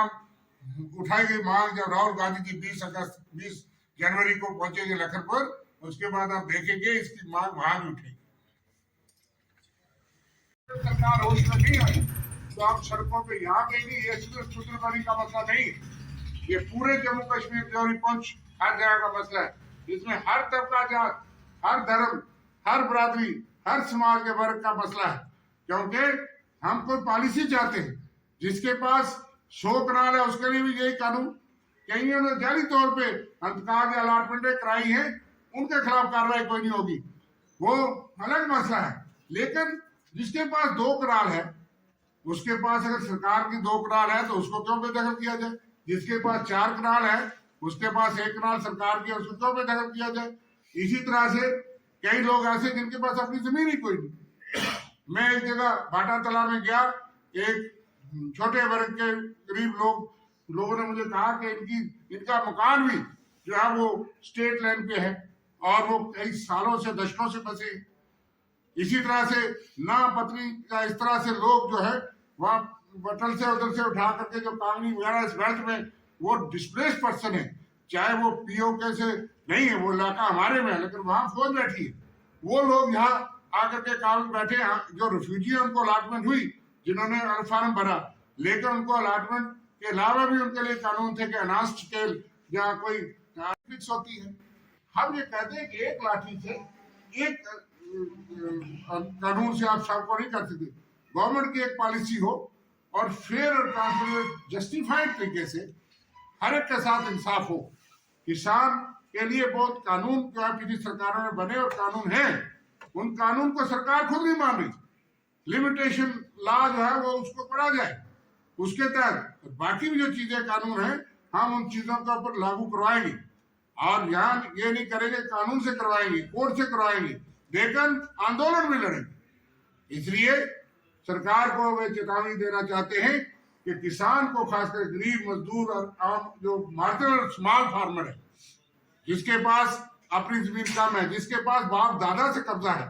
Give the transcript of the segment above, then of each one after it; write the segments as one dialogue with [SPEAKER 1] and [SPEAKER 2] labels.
[SPEAKER 1] उठाई गई मांग जब राहुल गांधी जी 20 जनवरी को पहुंचेंगे लखनपुर, उसके बाद आप देखेंगे इसकी मांग वहां भी उठेगी। सरकार होश में नहीं आई तो आप सड़कों पे यहाँ पे नहीं, ये सिर्फ छुट्टी का मसला नहीं, ये पूरे जम्मू कश्मीर जौहरी पुंछ हर जगह का मसला है। इसमें हर तबका जात, हर धर्म, हर बरादरी, हर समाज के वर्ग का मसला है। क्योंकि हम कोई पॉलिसी चाहते हैं, जिसके पास 100 कनाल है उसके लिए भी यही कानून, कहीं उन्होंने जाली तौर पे अंतकाल या अलॉटमेंटें कराई हैं, उनके खिलाफ कार्रवाई कोई नहीं होगी, वो अलग मसला है। लेकिन जिसके पास 2 कनाल है, उसके पास अगर सरकार की 2 कनाल है तो उसको क्यों बेदखल किया जाए? जिसके पास 4 कनाल है, उसके पास 1 कनाल सरकार की, उसको क्यों बेदखल किया जाए? इसी तरह से कई लोग ऐसे जिनके पास अपनी जमीन ही कोई नहीं। मैं एक जगह भाटा तालाब में गया, एक छोटे वर्ग के गरीब लोगों ने मुझे कहा कि इनका मकान भी जो है वो स्टेट लैंड पे है और वो कई सालों से, दशकों से बसे। इसी तरह से ना पत्नी का इस तरह से लोग जो है वहाँ बटल से उधर से उठा करके जो कांगनी वगैरह इस बेल्ट में वो डिस्प्लेस पर्सन है, चाहे वो पीओके से नहीं है, वो इलाका हमारे में है, लेकिन वहां फौज बैठी है। वो लोग यहाँ आकर के काम बैठे, जो रिफ्यूजी है उनको अलॉटमेंट हुई, जिन्होंने फॉर्म भरा, लेकिन उनको अलॉटमेंट के अलावा भी उनके लिए कानून थे कि अनाज स्केल या कोई फिक्स होती है। हम ये कहते हैं कि एक लाठी से, एक कानून से आप सबको नहीं कर सकते। गवर्नमेंट की एक पॉलिसी हो और फेयर और ट्रांसपेरेंट जस्टिफाइड तरीके से हर एक के साथ इंसाफ हो। किसान के लिए बहुत कानून जो है पिछली सरकारों में बने और कानून है, उन कानून को सरकार खुद नहीं मान रही। लिमिटेशन लॉ जो है वो उसको पढ़ा जाए, उसके तहत बाकी भी जो चीजें कानून है हम उन चीजों के ऊपर लागू करवाएंगे। और यहाँ ये नहीं करेंगे कानून से करवाएंगे, कोर्ट से करवाएंगे, लेकिन आंदोलन भी लड़ेंगे। इसलिए सरकार को वे चेतावनी देना चाहते हैं कि किसान को, खासकर गरीब मजदूर और आम जो मार्जिनल स्मॉल फार्मर है, जिसके पास अपनी जमीन कम है, जिसके पास बाप दादा से कब्जा है,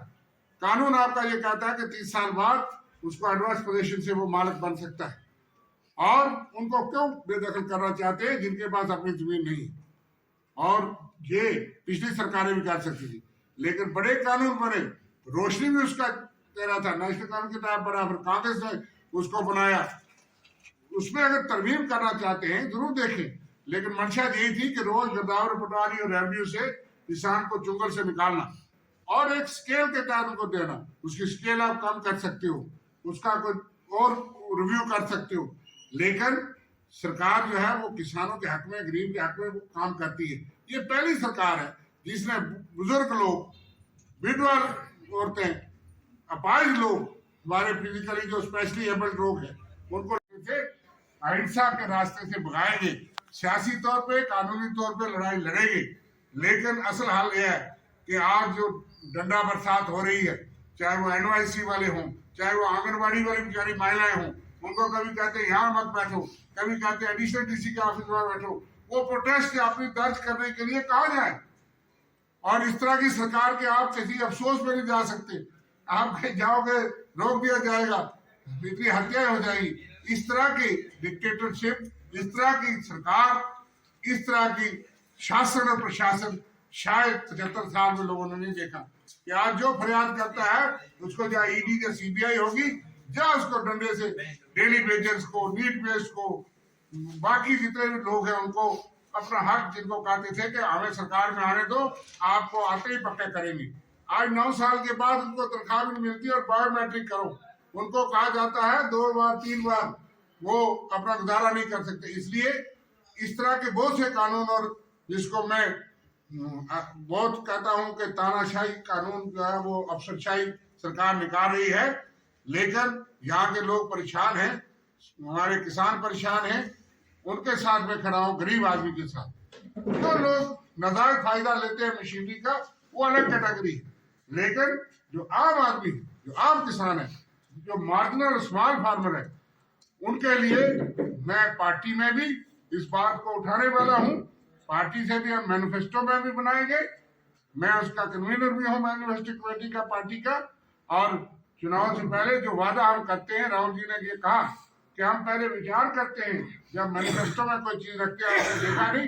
[SPEAKER 1] कानून आपका ये कहता है कि 30 साल बाद उसको एडवांस पोजीशन से वो मालिक बन सकता है। और उनको क्यों बेदखल करना चाहते हैं जिनके पास अपनी जमीन नहीं है? और ये पिछली सरकारें भी कर सकती थी, लेकिन बड़े कानून बने। रोशनी भी उसका तेरा था, नेशनल कानून के तहत बराबर कांग्रेस ने उसको बनाया। उसमें अगर तरमीम करना चाहते हैं जरूर देखें, लेकिन मंशा यही थी कि रोज गिरदावरी, पटवारी और रेवेन्यू से किसान को चुंगल से निकालना और एक स्केल के तहत उनको देना। उसकी स्केल आप कम कर सकते हो, उसका कोई और रिव्यू कर सकते हो, लेकिन सरकार जो है वो किसानों के हक में, गरीब के हक में वो काम करती है। ये पहली सरकार है जिसने बुजुर्ग लोग, विधवा औरतें, अपाहिज लोग, हमारे फिजिकली जो स्पेशली एबल्ड लोग हैं, उनको अहिंसा के रास्ते से भगाएंगे। सियासी तौर पे, कानूनी तौर पे लड़ाई लड़ेंगे, लेकिन असल हाल यह है कि आज जो डंडा बरसात हो रही है, चाहे वो NYC वाले हों, चाहे वो आंगनबाड़ी वाली बेचारी महिलाएं हों, उनको कभी कहते हैं यहाँ मत बैठो, कभी कहते हैं एडिशनल DC के ऑफिस में बैठो। वो प्रोटेस्ट अपनी दर्ज करने के लिए कहाँ जाए? और इस तरह की सरकार के आप किसी अफसोस में नहीं जा सकते। आप कहीं जाओगे रोक दिया जाएगा, इतनी हत्याएं हो जाएगी। इस तरह की डिक्टेटरशिप, इस तरह की सरकार, इस तरह की शासन और प्रशासन शायद 75 साल में लोगों ने नहीं देखा। कि आज जो फरियाद करता है उसको या ED या CBI होगी, या उसको डंडे से डेली वेजेस को, नीट बेस्ड को, बाकी जितने भी लोग हैं उनको अपना हक, जिनको कहते थे कि हमें सरकार में आने दो, आपको आते ही पक्का करेंगे। आज 9 साल के बाद उनको तनख्वाह भी नहीं मिलती और बायोमेट्रिक करो, उनको कहा जाता है 2 बार 3 बार, वो अपना गुजारा नहीं कर सकते। इसलिए इस तरह के बहुत से कानून, और जिसको मैं बहुत कहता हूं कि तानाशाही कानून जो है वो अफसरशाही सरकार निकाल रही है, लेकिन यहाँ के लोग परेशान हैं, हमारे किसान परेशान हैं, उनके साथ में खड़ा हूं, गरीब आदमी के साथ। जो लोग नाजायज फायदा लेते हैं मशीनरी का, वो अलग कैटेगरी है, लेकिन जो आम आदमी, जो आम किसान है, जो मार्जिनल स्मॉल फार्मर है, उनके लिए मैं पार्टी में भी इस बात को उठाने वाला हूं। पार्टी से भी हम मैनिफेस्टो में भी बनाएंगे, मैं उसका कन्वीनर भी हूं मैनिफेस्टो कमेटी का, पार्टी का। और चुनाव से पहले जो वादा हम करते हैं, राहुल जी ने ये कहा कि हम पहले विचार करते हैं जब मैनिफेस्टो में कोई चीज रखते हैं आपने देखा नहीं